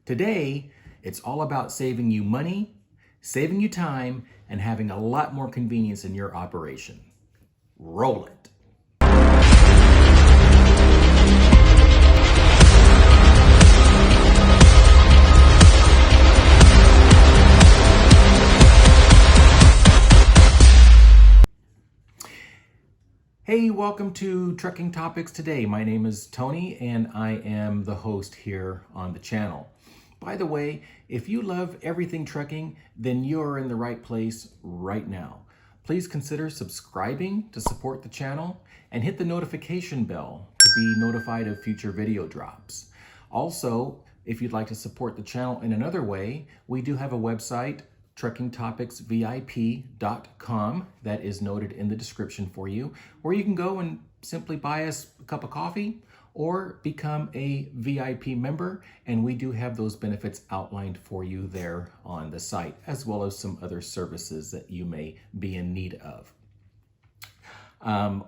Today, it's all about saving you money, saving you time, and having a lot more convenience in your operation. Roll it. Hey, welcome to Trucking Topics Today. My name is Tony and I am the host here on the channel. By the way, if you love everything trucking, then you're in the right place right now. Please consider subscribing to support the channel and hit the notification bell to be notified of future video drops. Also, if you'd like to support the channel in another way, we do have a website, TruckingTopicsVIP.com, that is noted in the description for you, where you can go and simply buy us a cup of coffee or become a VIP member, and we do have those benefits outlined for you there on the site, as well as some other services that you may be in need of.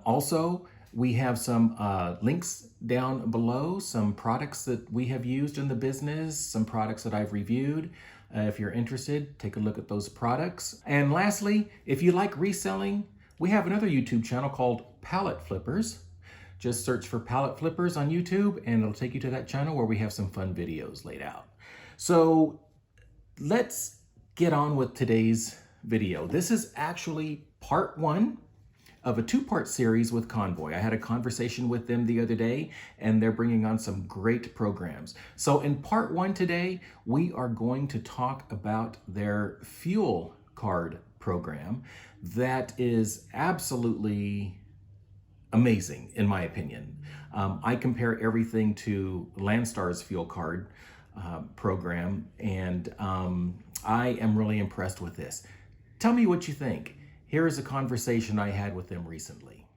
Also, we have some links down below, some products that we have used in the business, some products that I've reviewed. If you're interested, take a look at those products. And lastly, if you like reselling, we have another YouTube channel called Pallet Flippers. Just search for Pallet Flippers on YouTube and it'll take you to that channel where we have some fun videos laid out. So let's get on with today's video. This is actually part one of a two-part series with Convoy. I had a conversation with them the other day and they're bringing on some great programs. So in part one today, we are going to talk about their fuel card program that is absolutely amazing, in my opinion. I compare everything to Landstar's fuel card program, and I am really impressed with this. Tell me what you think. Here is a conversation I had with them recently.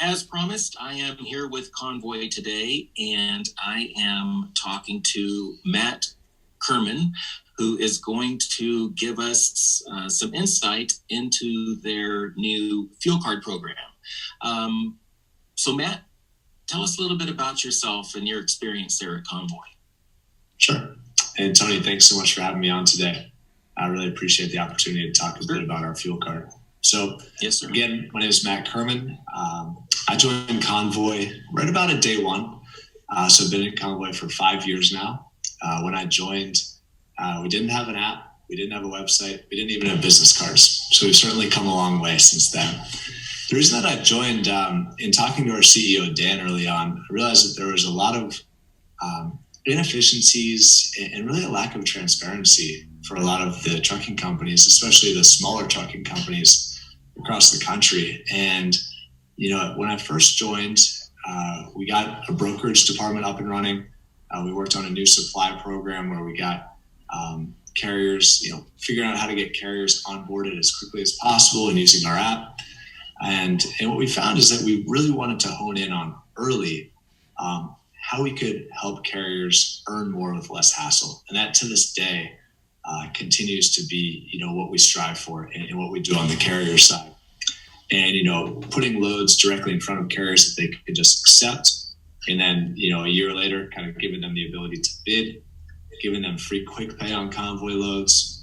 As promised, I am here with Convoy today, and I am talking to Matt Kurman, who is going to give us some insight into their new fuel card program. So Matt, tell us a little bit about yourself and your experience there at Convoy. Sure. And Tony, thanks so much for having me on today. I really appreciate the opportunity to talk a bit about our fuel card. So yes, sir. Again, my name is Matt Kurman. I joined Convoy right about at day one. So I've been at Convoy for 5 years now. When I joined, we didn't have an app. We didn't have a website. We didn't even have business cards. So we've certainly come a long way since then. The reason that I joined, in talking to our CEO, Dan, early on, I realized that there was a lot of inefficiencies and really a lack of transparency for a lot of the trucking companies, especially the smaller trucking companies across the country. And, when I first joined, we got a brokerage department up and running. We worked on a new supply program where we got carriers, figuring out how to get carriers onboarded as quickly as possible and using our app. And what we found is that we really wanted to hone in on early how we could help carriers earn more with less hassle. And that to this day continues to be, what we strive for and what we do on the carrier side. And, putting loads directly in front of carriers that they could just accept. And then, a year later, kind of giving them the ability to bid, giving them free quick pay on Convoy loads,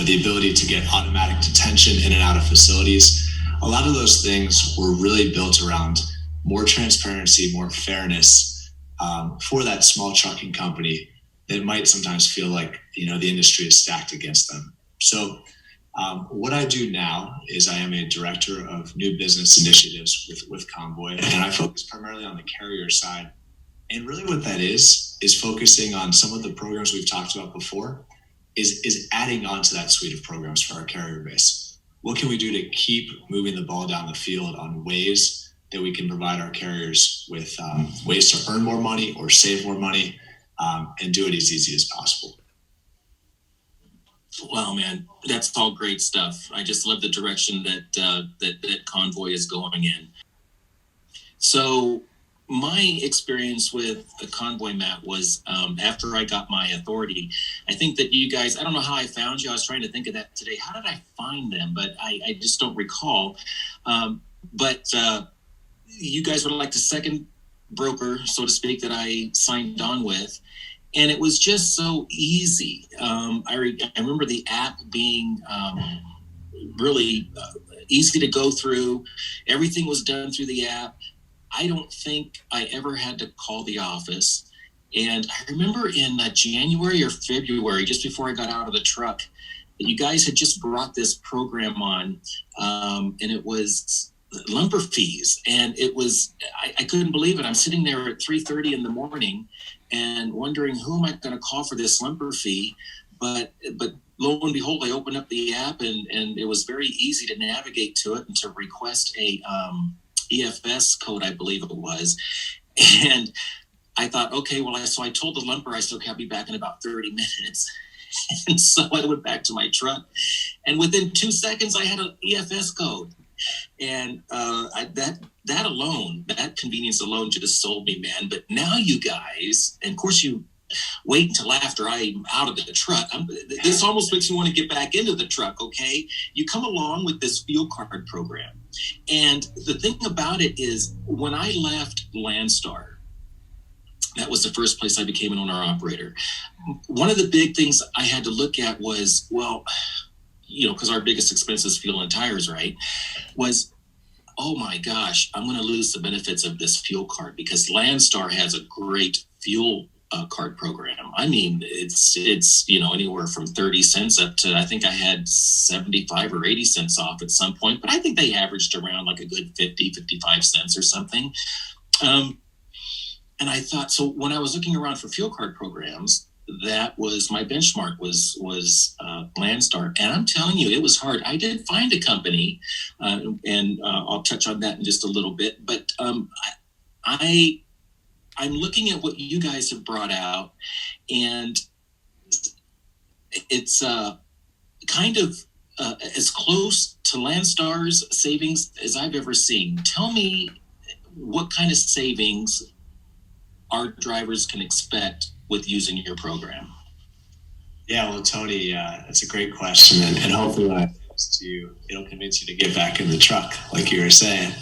the ability to get automatic detention in and out of facilities. A lot of those things were really built around more transparency, more fairness for that small trucking company that might sometimes feel like, the industry is stacked against them. So what I do now is I am a director of new business initiatives with Convoy, and I focus primarily on the carrier side. And really what that is focusing on some of the programs we've talked about before, is adding on to that suite of programs for our carrier base. What can we do to keep moving the ball down the field on ways that we can provide our carriers with ways to earn more money or save more money and do it as easy as possible? Wow, man, that's all great stuff. I just love the direction that Convoy is going in. So my experience with the Convoy, Matt, was after I got my authority. I think that you guys, I don't know how I found you. I was trying to think of that today. How did I find them? But I just don't recall. But you guys were like the second broker, so to speak, that I signed on with. And it was just so easy. I remember the app being really easy to go through. Everything was done through the app. I don't think I ever had to call the office. And I remember in January or February, just before I got out of the truck, you guys had just brought this program on, and it was lumber fees. And it was, I couldn't believe it. I'm sitting there at 3:30 in the morning and wondering, who am I going to call for this lumber fee? But lo and behold, I opened up the app, and it was very easy to navigate to it and to request a EFS code, I believe it was. And I thought, okay, well, so I told the lumber, I said, okay, I'll be back in about 30 minutes. And so I went back to my truck, and within 2 seconds, I had an EFS code. And that alone, that convenience alone just sold me, man. But now you guys, and of course you wait until after I'm out of the truck. This almost makes me want to get back into the truck, okay? You come along with this fuel card program. And the thing about it is, when I left Landstar, that was the first place I became an owner-operator. One of the big things I had to look at was, well, because our biggest expense is fuel and tires, right? Was, oh my gosh, I'm going to lose the benefits of this fuel card, because Landstar has a great fuel card program. I mean, it's anywhere from 30 cents up to, I think I had 75 or 80 cents off at some point, but I think they averaged around like a good 50, 55 cents or something. And I thought, so when I was looking around for fuel card programs, that was my benchmark was Landstar. And I'm telling you, it was hard. I did find a company, and I'll touch on that in just a little bit. But I'm looking at what you guys have brought out, and it's kind of as close to Landstar's savings as I've ever seen. Tell me what kind of savings our drivers can expect with using your program. Yeah, well, Tony, that's a great question, and hopefully when I fix to you, it'll convince you to get back in the truck, like you were saying.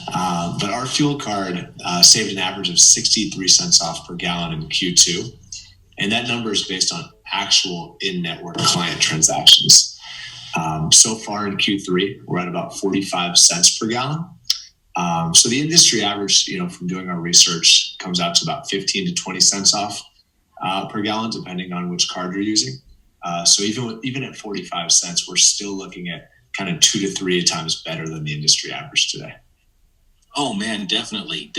But our fuel card saved an average of 63 cents off per gallon in Q2, and that number is based on actual in-network client transactions. So far in Q3, we're at about 45 cents per gallon. So the industry average, from doing our research, comes out to about 15 to 20 cents off per gallon, depending on which card you're using. So even at 45 cents, we're still looking at kind of 2 to 3 times better than the industry average today. Oh man, definitely.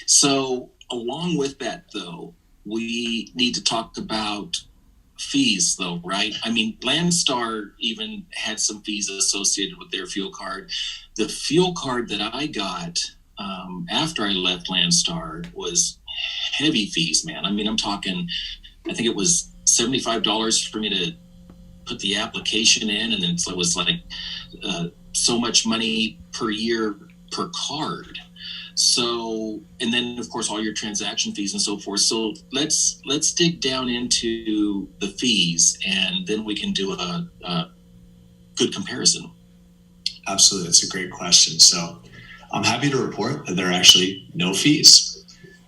So along with that, though, we need to talk about fees, though, right? I mean, Landstar even had some fees associated with their fuel card. The fuel card that I got after I left Landstar was heavy fees, man. I mean, I'm talking, I think it was $75 for me to put the application in, and then it was like so much money per year per card. So, and then of course all your transaction fees and so forth. So let's dig down into the fees, and then we can do a good comparison. Absolutely, that's a great question. So I'm happy to report that there are actually no fees.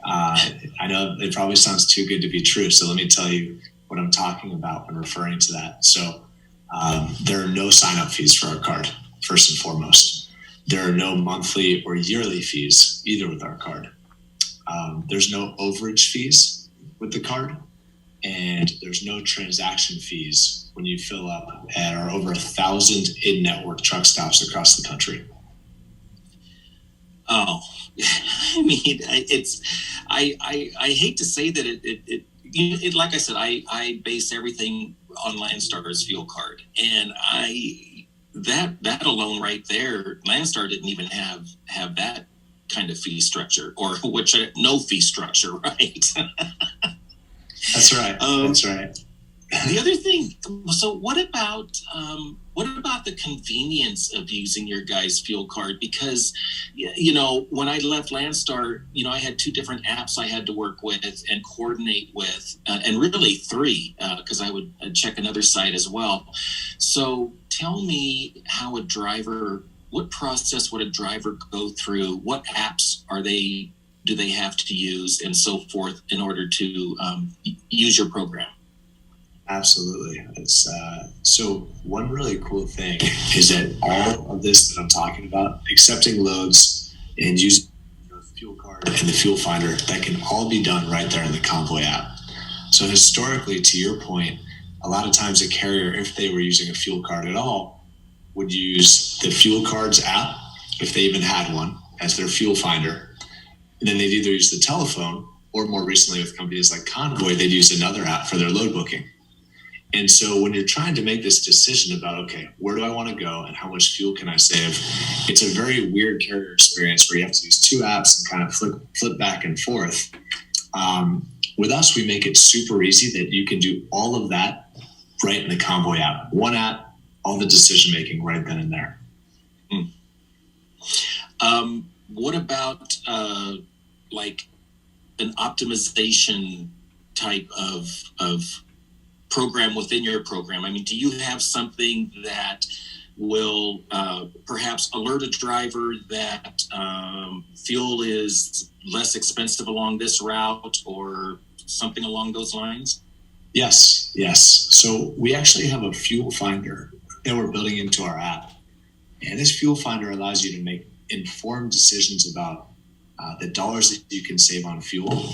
I know it probably sounds too good to be true, so let me tell you what I'm talking about when referring to that. So there are no sign-up fees for our card, first and foremost. There are no monthly or yearly fees either with our card. There's no overage fees with the card, and there's no transaction fees when you fill up at our over 1,000 in-network truck stops across the country. Oh, I mean, I hate to say that it like I said, I base everything on Landstar's fuel card, and that alone right there, Landstar didn't even have that kind of fee structure, or no fee structure, right? That's right. That's right. The other thing, so what about the convenience of using your guys' fuel card? Because, when I left Landstar, I had 2 different apps I had to work with and coordinate with, and really 3, because I would check another site as well. So tell me how a driver what process would a driver go through? What apps do they have to use and so forth in order to use your program? Absolutely. It's so one really cool thing is that all of this that I'm talking about, accepting loads and using the fuel card and the fuel finder, that can all be done right there in the Convoy app. So historically, to your point, a lot of times a carrier, if they were using a fuel card at all, would use the fuel cards app, if they even had one, as their fuel finder. And then they'd either use the telephone, or more recently with companies like Convoy, they'd use another app for their load booking. And so when you're trying to make this decision about, okay, where do I want to go and how much fuel can I save? It's a very weird carrier experience where you have to use two apps and kind of flip back and forth. With us, we make it super easy that you can do all of that right in the Convoy app. One app, all the decision making right then and there. What about like an optimization type of program within your program? I mean, do you have something that will perhaps alert a driver that fuel is less expensive along this route or something along those lines? Yes. So we actually have a fuel finder that we're building into our app. And this fuel finder allows you to make informed decisions about the dollars that you can save on fuel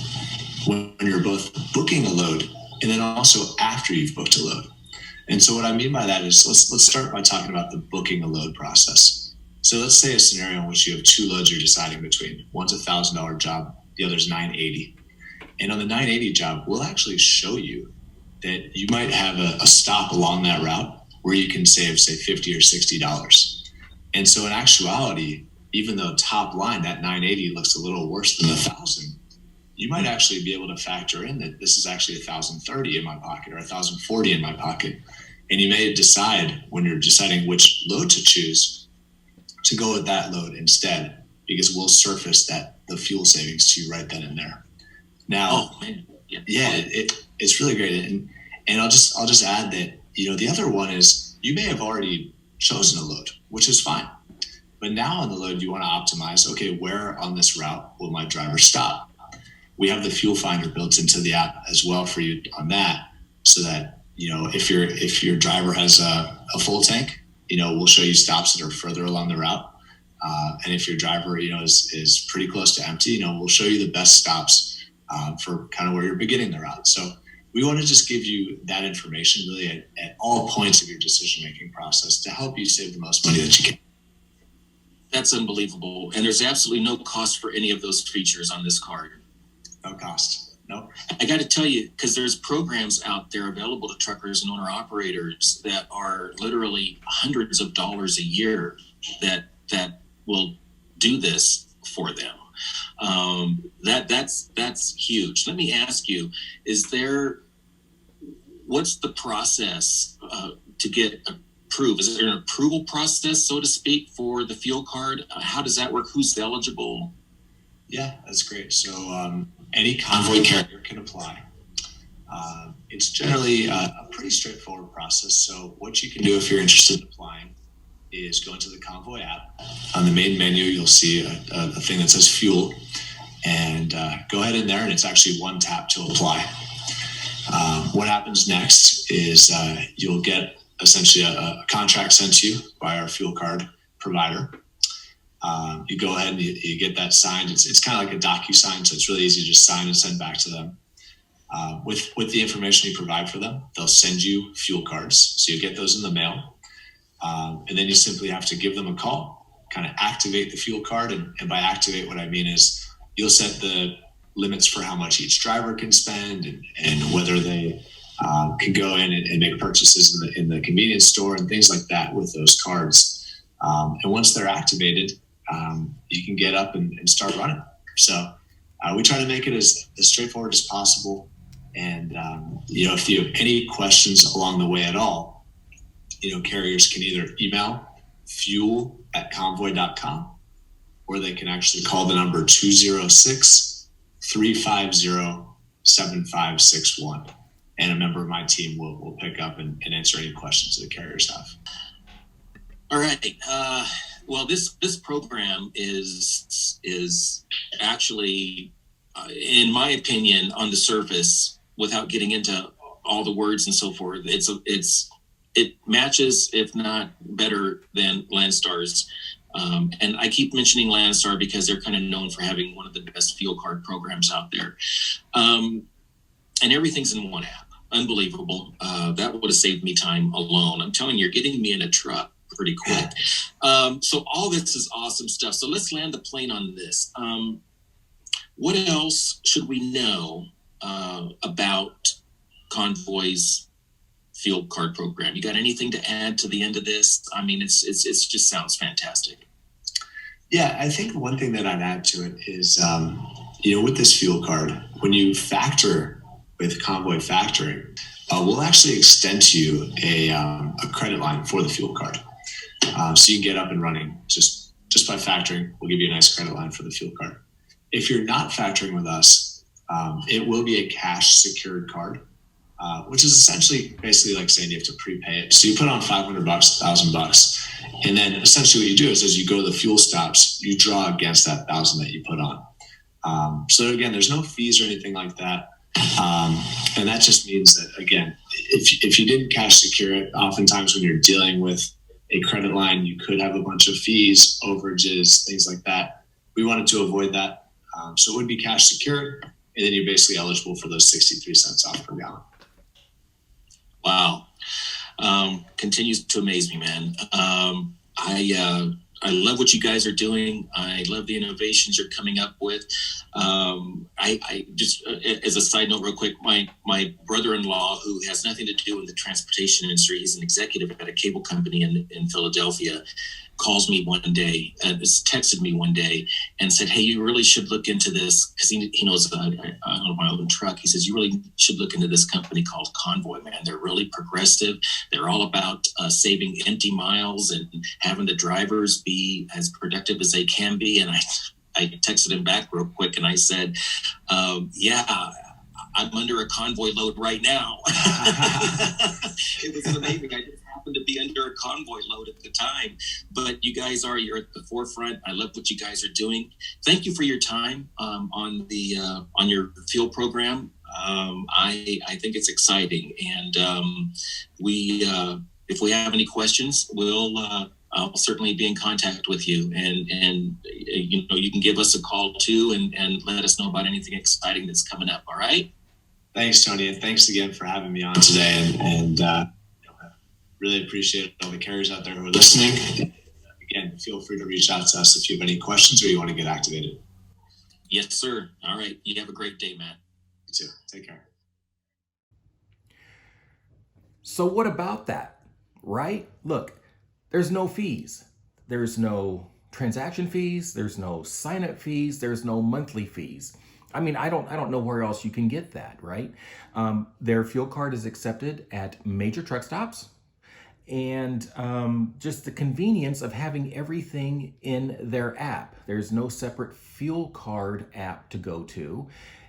when you're both booking a load and then also after you've booked a load. And so what I mean by that is let's start by talking about the booking a load process. So let's say a scenario in which you have two loads you're deciding between. One's $1,000 job, the other's $980. And on the $980 job, we'll actually show you that you might have a stop along that route where you can save, say, $50 or $60. And so in actuality, even though top line, that 980 looks a little worse than the 1,000, you might actually be able to factor in that this is actually 1,030 in my pocket or 1,040 in my pocket. And you may decide when you're deciding which load to choose to go with that load instead, because we'll surface the fuel savings to you right then and there. Now, it's really great. And I'll just add that, the other one is you may have already chosen a load, which is fine. But now on the load, you want to optimize, okay, where on this route will my driver stop? We have the fuel finder built into the app as well for you on that, so that, if your driver has a full tank, we'll show you stops that are further along the route. And if your driver, is pretty close to empty, we'll show you the best stops for kind of where you're beginning the route. So we want to just give you that information really at all points of your decision-making process to help you save the most money that you can. That's unbelievable. And there's absolutely no cost for any of those features on this card. No cost. No. I got to tell you, because there's programs out there available to truckers and owner operators that are literally hundreds of dollars a year that will do this for them. That's huge. Let me ask you, what's the process to get approved? Is there an approval process, so to speak, for the fuel card? How does that work? Who's eligible? Yeah, that's great. So any Convoy carrier can apply. It's generally a pretty straightforward process. So what you can do if you're interested in applying is go into the Convoy app. On the main menu, you'll see a thing that says fuel, and go ahead in there, and it's actually one tap to apply. What happens next is you'll get essentially a contract sent to you by our fuel card provider. You go ahead and you get that signed. It's kind of like a DocuSign, so it's really easy to just sign and send back to them. With the information you provide for them, they'll send you fuel cards. So you get those in the mail. And then you simply have to give them a call, kind of activate the fuel card. And by activate, what I mean is you'll set the limits for how much each driver can spend and whether they can go in and make purchases in the convenience store and things like that with those cards. And once they're activated, you can get up and start running. So we try to make it as straightforward as possible. And, if you have any questions along the way at all, carriers can either email fuel@convoy.com, or they can actually call the number 206-350-7561. And a member of my team will pick up and answer any questions that carriers have. All right. Well, this program is actually, in my opinion, on the surface, without getting into all the words and so forth, it matches, if not better than Landstar's. And I keep mentioning Landstar because they're kind of known for having one of the best fuel card programs out there. And everything's in one app. Unbelievable. That would have saved me time alone. I'm telling you, you're getting me in a truck pretty quick. So all this is awesome stuff. So let's land the plane on this. What else should we know about Convoy's fuel card program? You got anything to add to the end of this? I mean, it's just sounds fantastic. Yeah, I think one thing that I'd add to it is, with this fuel card, when you factor with Convoy Factoring, we'll actually extend to you a credit line for the fuel card. So you can get up and running just by factoring. We'll give you a nice credit line for the fuel card. If you're not factoring with us, it will be a cash secured card, which is essentially basically like saying you have to prepay it. So you put on $500, $1,000, and then essentially what you do is as you go to the fuel stops, you draw against that $1,000 that you put on. So again, there's no fees or anything like that. And that just means that, again, if you didn't cash secure it, oftentimes when you're dealing with a credit line, you could have a bunch of fees, overages, things like that. We wanted to avoid that. So it would be cash secured, and then you're basically eligible for those 63 cents off per gallon. Wow. Continues to amaze me, man. I love what you guys are doing. I love the innovations you're coming up with. I just, as a side note real quick, my brother-in-law, who has nothing to do with the transportation industry, he's an executive at a cable company in Philadelphia, calls me one day, texted me one day and said, hey, you really should look into this, because he knows I own my own truck. He says, you really should look into this company called Convoy, man. They're really progressive. They're all about saving empty miles and having the drivers be as productive as they can be. And I texted him back real quick and I said, yeah, I'm under a Convoy load right now. It was amazing. I just happened to be under a Convoy load at the time. But you're at the forefront. I love what you guys are doing. Thank you for your time on your fuel program. I think it's exciting. And if we have any questions, I'll certainly be in contact with you, and you can give us a call too, and let us know about anything exciting that's coming up. All right. Thanks, Tony, and thanks again for having me on today. And really appreciate all the carriers out there who are listening. Again, feel free to reach out to us if you have any questions or you want to get activated. Yes, sir. All right. You have a great day, Matt. You too. Take care. So what about that, right? Look, there's no fees. There's no transaction fees. There's no sign-up fees. There's no monthly fees. I mean, I don't know where else you can get that, right? Their fuel card is accepted at major truck stops, and just the convenience of having everything in their app. There's no separate fuel card app to go to.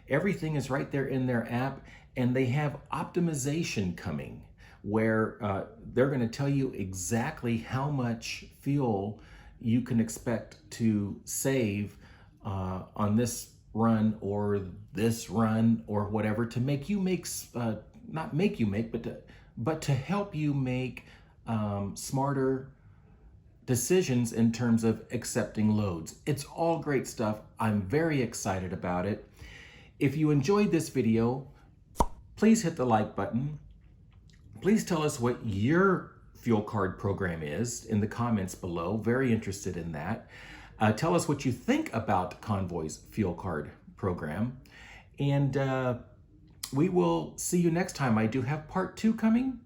Everything is right there in their app, and they have optimization coming where they're going to tell you exactly how much fuel you can expect to save on this run or this run or whatever, to make you make, not make you make, but to help you make smarter decisions in terms of accepting loads. It's all great stuff. I'm very excited about it. If you enjoyed this video, please hit the like button. Please tell us what your fuel card program is in the comments below. Very interested in that. Tell us what you think about Convoy's fuel card program. And we will see you next time. I do have part 2 coming.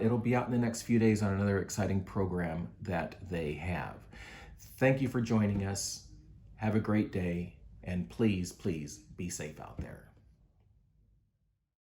It'll be out in the next few days on another exciting program that they have. Thank you for joining us. Have a great day. And please, please be safe out there.